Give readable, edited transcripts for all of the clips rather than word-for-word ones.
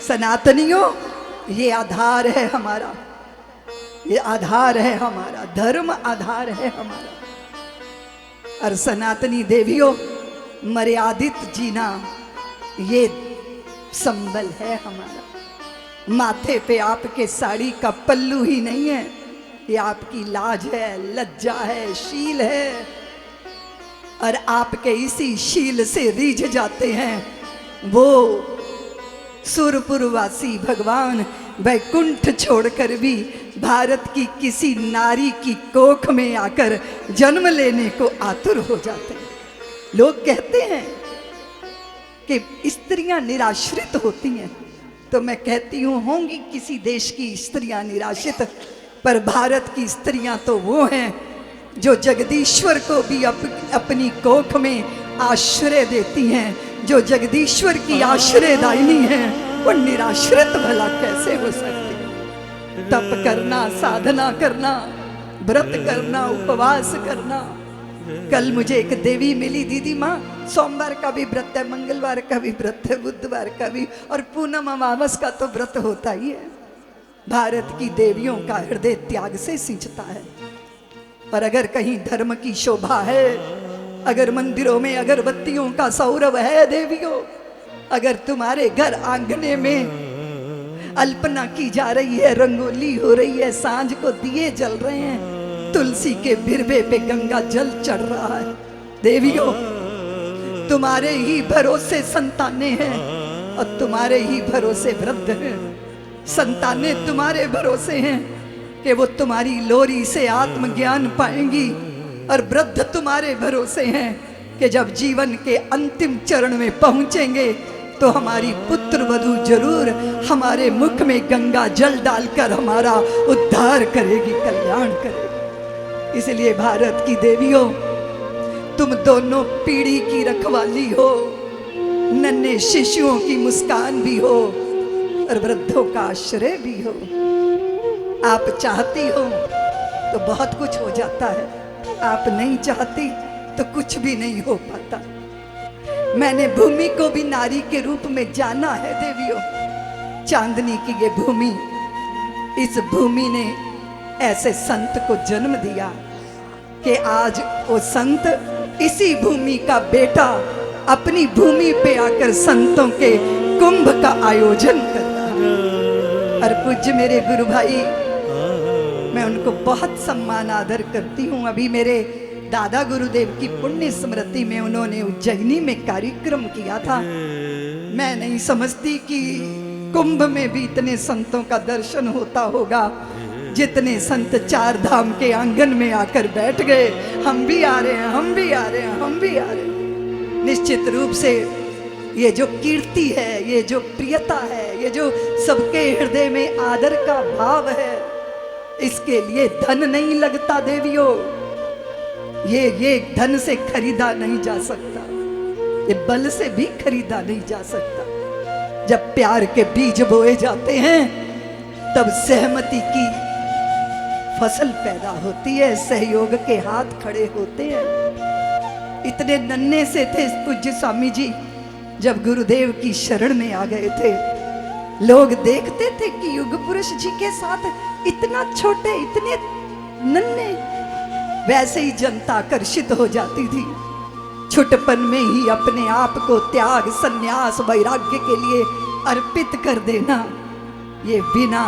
सनातनियों, ये आधार है हमारा, ये आधार है हमारा, धर्म आधार है हमारा। और सनातनी देवियों, मर्यादित जीना ये संबल है हमारा। माथे पे आपके साड़ी का पल्लू ही नहीं है, ये आपकी लाज है, लज्जा है, शील है। और आपके इसी शील से रीझ जाते हैं वो सुरपुरवासी भगवान, वैकुंठ छोड़कर भी भारत की किसी नारी की कोख में आकर जन्म लेने को आतुर हो जाते हैं। लोग कहते हैं कि स्त्रियां निराश्रित होती हैं, तो मैं कहती हूँ होंगी किसी देश की स्त्रियां निराश्रित, पर भारत की स्त्रियां तो वो हैं जो जगदीश्वर को भी अपनी कोख में आश्रय देती हैं। जो जगदीश्वर की आश्रयदायिनी हैं, वो निराश्रित भला कैसे हो सकती है? तप करना, साधना करना, व्रत करना, उपवास करना। कल मुझे एक देवी मिली, दीदी माँ सोमवार का भी व्रत है, मंगलवार का भी व्रत है, बुधवार का भी, और पूनम अमावस का तो व्रत होता ही है। भारत की देवियों का हृदय त्याग से सिंचता है। पर अगर कहीं धर्म की शोभा है, अगर मंदिरों में अगरबत्तियों का सौरभ है देवियों, अगर तुम्हारे घर आंगने में अल्पना की जा रही है, रंगोली हो रही है, सांझ को दिए जल रहे हैं, तुलसी के बिरबे पे गंगा जल चढ़ रहा है, देवियों तुम्हारे ही भरोसे संतानें हैं और तुम्हारे ही भरोसे वृद्ध हैं। संतानें तुम्हारे भरोसे हैं कि वो तुम्हारी लोरी से आत्मज्ञान पाएंगी, और वृद्ध तुम्हारे भरोसे हैं कि जब जीवन के अंतिम चरण में पहुंचेंगे तो हमारी पुत्र वधू जरूर हमारे मुख में गंगा जल डालकर हमारा उद्धार करेगी, कल्याण करेगी। इसलिए भारत की देवियों, तुम दोनों पीढ़ी की रखवाली हो, नन्हे शिशुओं की मुस्कान भी हो और वृद्धों का आश्रय भी हो। आप चाहती हो तो बहुत कुछ हो जाता है, आप नहीं चाहती तो कुछ भी नहीं हो पाता। मैंने भूमि को भी नारी के रूप में जाना है देवियों। चांदनी की ये भूमि, इस भूमि ने ऐसे संत को जन्म दिया कि आज वो संत, इसी भूमि का बेटा, अपनी भूमि पे आकर संतों के कुंभ का आयोजन कर रहा है। और पूज्य मेरे गुरु भाई, मैं उनको बहुत सम्मान आदर करती हूँ। अभी मेरे दादा गुरुदेव की पुण्य स्मृति में उन्होंने उज्जैनी में कार्यक्रम किया था। मैं नहीं समझती कि कुंभ में भी इतने संतों का दर्शन होता होगा जितने संत चार धाम के आंगन में आकर बैठ गए। हम भी आ रहे हैं, हम भी आ रहे हैं, हम भी आ रहे हैं। निश्चित रूप से ये जो कीर्ति है, ये जो प्रियता है, ये जो सबके हृदय में आदर का भाव है, इसके लिए धन नहीं लगता देवियों। ये धन से खरीदा नहीं जा सकता, ये बल से भी खरीदा नहीं जा सकता। जब प्यार के बीज बोए जाते हैं तब सहमति की फसल पैदा होती है, सहयोग के हाथ खड़े होते हैं। इतने नन्हे से थे पूज्य स्वामी जी, जब गुरुदेव की शरण में आ गए थे, लोग देखते थे कि युग पुरुष जी के साथ इतना छोटे, इतने नन्हे, वैसे ही जनता आकर्षित हो जाती थी। छुटपन में ही अपने आप को त्याग, संन्यास, वैराग्य के लिए अर्पित कर देना, ये बिना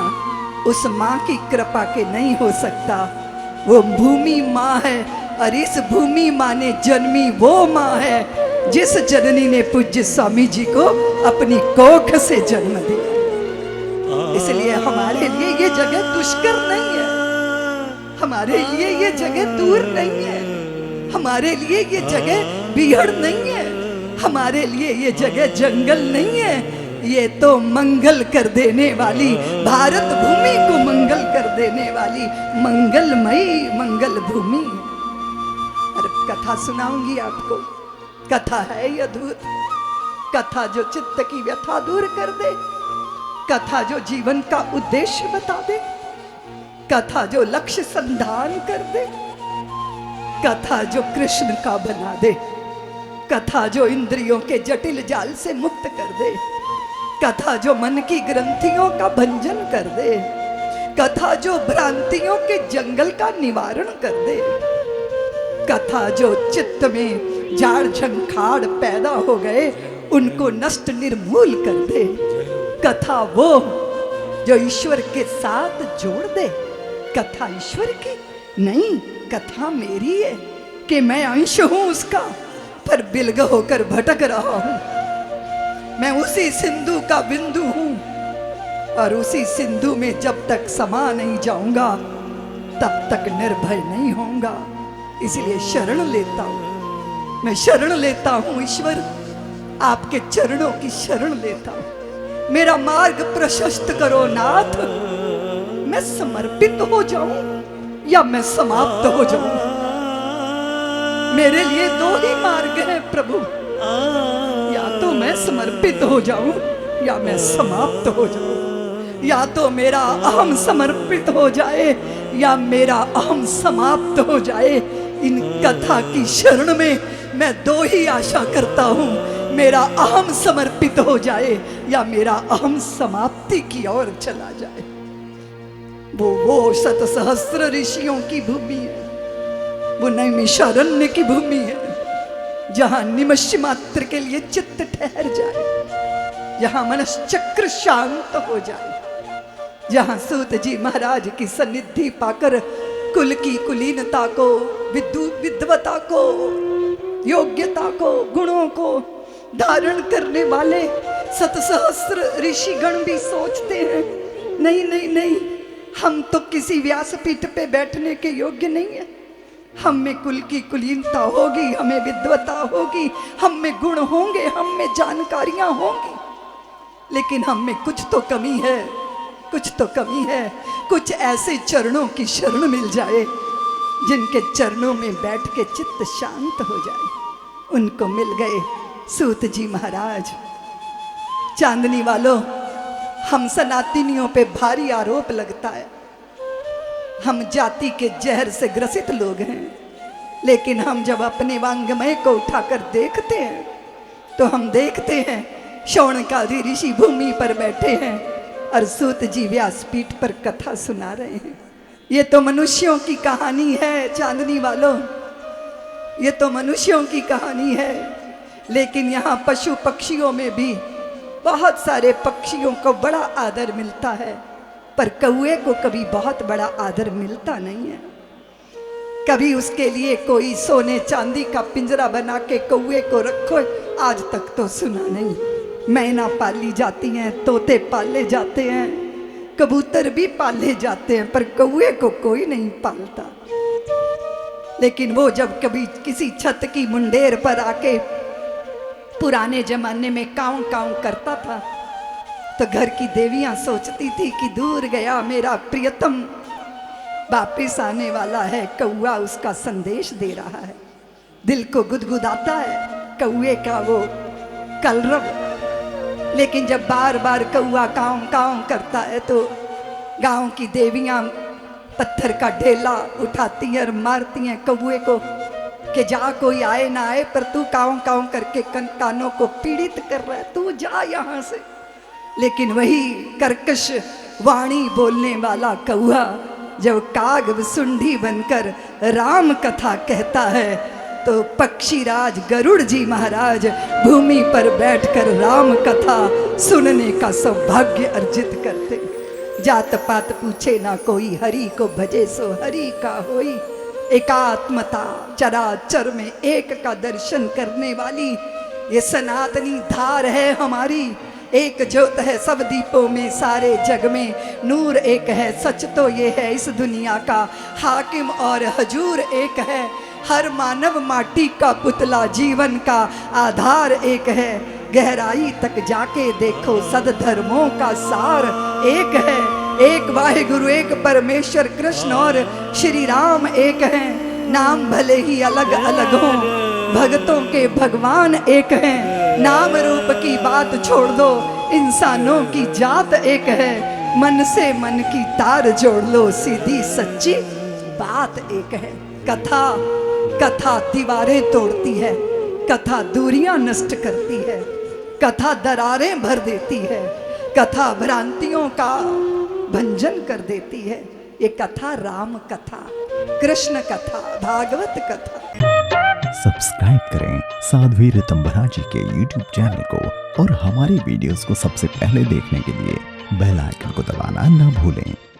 उस माँ की कृपा के नहीं हो सकता। वो भूमि माँ है, और इस भूमि माँ ने जन्मी वो माँ है जिस जननी ने पूज्य स्वामी जी को अपनी कोख से जन्म दिया। इसलिए हमारे लिए ये जगह दुष्कर नहीं है, हमारे लिए ये जगह दूर नहीं है, हमारे लिए ये जगह बीहड़ नहीं है, हमारे लिए ये जगह जंगल नहीं है। ये तो मंगल कर देने वाली, भारत भूमि को मंगल कर देने वाली मंगलमयी मंगल भूमि। और कथा सुनाऊंगी आपको। कथा है ये अद्भुत, कथा जो चित्त की व्यथा दूर कर दे, कथा जो जीवन का उद्देश्य बता दे, कथा जो लक्ष्य संधान कर दे, कथा जो कृष्ण का बना दे, कथा जो इंद्रियों के जटिल जाल से मुक्त कर दे, कथा जो मन की ग्रंथियों का भंजन कर दे, कथा जो भ्रांतियों के जंगल का निवारण कर दे, कथा जो चित्त में झाड़ झंखाड़ पैदा हो गए उनको नष्ट निर्मूल कर दे, कथा वो जो ईश्वर के साथ जोड़ दे। कथा ईश्वर की नहीं, कथा मेरी है कि मैं अंश हूं उसका, पर बिलग होकर भटक रहा हूं। मैं उसी सिंधु का बिंदु हूं और उसी सिंधु में जब तक समा नहीं जाऊंगा तब तक निर्भय नहीं होऊंगा। इसलिए शरण लेता हूं, मैं शरण लेता हूं ईश्वर, आपके चरणों की शरण लेता हूं। मेरा मार्ग प्रशस्त करो नाथ, मैं समर्पित हो जाऊं या मैं समाप्त हो जाऊं। मेरे लिए दो ही मार्ग हैं प्रभु, या तो मैं समर्पित हो जाऊं या मैं समाप्त हो जाऊं, या तो मेरा अहम समर्पित हो जाए या मेरा अहम समाप्त हो जाए। इन कथा की शरण में मैं दो ही आशा करता हूं, मेरा अहम समर्पित हो जाए या मेरा अहम समाप्ति की ओर चला जाए। वो शत सहस्त्र ऋषियों की भूमि है, वो नैमिषारण्य की भूमि है, जहां निमिष मात्र के लिए चित्त ठहर जाए, जहां मनश्चक्र शांत हो जाए, जहां सूत जी महाराज की सन्निधि पाकर कुल की कुलीनता को, विद्वता को, योग्यता को, गुणों को धारण करने वाले सतसहस्र ऋषिगण भी सोचते हैं नहीं नहीं नहीं, हम तो किसी व्यासपीठ पे बैठने के योग्य नहीं है। हम में कुल की कुलीनता होगी, हमें विद्वता होगी, हम में गुण होंगे, हम में जानकारियां होंगी, लेकिन हम में कुछ तो कमी है, कुछ तो कमी है। कुछ ऐसे चरणों की शरण मिल जाए जिनके चरणों में बैठ के चित्त शांत हो जाए, उनको मिल गए सूत जी महाराज। चांदनी वालों, हम सनातनियों पे भारी आरोप लगता है, हम जाति के जहर से ग्रसित लोग हैं, लेकिन हम जब अपने वांग्मय को उठाकर देखते हैं तो हम देखते हैं शौनकादि ऋषि भूमि पर बैठे हैं और सूत जी व्यासपीठ पर कथा सुना रहे हैं। ये तो मनुष्यों की कहानी है चांदनी वालों, ये तो मनुष्यों की कहानी है, लेकिन यहाँ पशु पक्षियों में भी बहुत सारे पक्षियों को बड़ा आदर मिलता है, पर कौए को कभी बहुत बड़ा आदर मिलता नहीं है। कभी उसके लिए कोई सोने चांदी का पिंजरा बना के कौए को रखो, आज तक तो सुना नहीं। मैना पाली जाती हैं, तोते पाले जाते हैं, कबूतर भी पाले जाते हैं, पर कौए को कोई नहीं पालता। लेकिन वो जब कभी किसी छत की मुंडेर पर आके पुराने जमाने में काऊ काऊ करता था तो घर की देवियां सोचती थी कि दूर गया मेरा प्रियतम, वापिस आने वाला है, कौआ उसका संदेश दे रहा है। दिल को गुदगुदाता है कौए का वो कलरव। लेकिन जब बार बार कौआ काऊ काऊ करता है तो गांव की देवियां पत्थर का ढेला उठाती हैं और मारती हैं कौए को कि जा, कोई आए ना आए, पर तू काऊ काऊ करके कानों को पीड़ित कर रहा है, तू जा यहाँ से। लेकिन वही कर्कश वाणी बोलने वाला कौआ जब काग सुंडी बनकर राम कथा कहता है तो पक्षीराज गरुड़ जी महाराज भूमि पर बैठकर राम कथा सुनने का सौभाग्य अर्जित करते। जात पात पूछे ना कोई, हरि को भजे सो हरि का होई। एकात्मता चराचर में एक का दर्शन करने वाली ये सनातनी धार है हमारी। एक ज्योत है सब दीपों में सारे जग में, नूर एक है, सच तो ये है इस दुनिया का, हाकिम और हजूर एक है, हर मानव माटी का पुतला, जीवन का आधार एक है। गहराई तक जाके देखो सदधर्मों का सार एक है। एक वाहिगुरु एक परमेश्वर कृष्ण और श्री राम एक हैं। नाम भले ही अलग अलग हों, भक्तों के भगवान एक हैं। नाम रूप की बात छोड़ दो, इंसानों की जात एक है। मन से मन की तार जोड़ लो, सीधी सच्ची बात एक है। कथा दीवारें तोड़ती है, कथा दूरियां नष्ट करती है, कथा दरारें भर देती है, कथा भ्रांतियों का भंजन कर देती है। ये कथा राम कथा, कृष्ण कथा, भागवत कथा। सब्सक्राइब करें साध्वी ऋतंभरा जी के YouTube चैनल को और हमारे वीडियोस को सबसे पहले देखने के लिए बेल आइकन को दबाना न भूलें।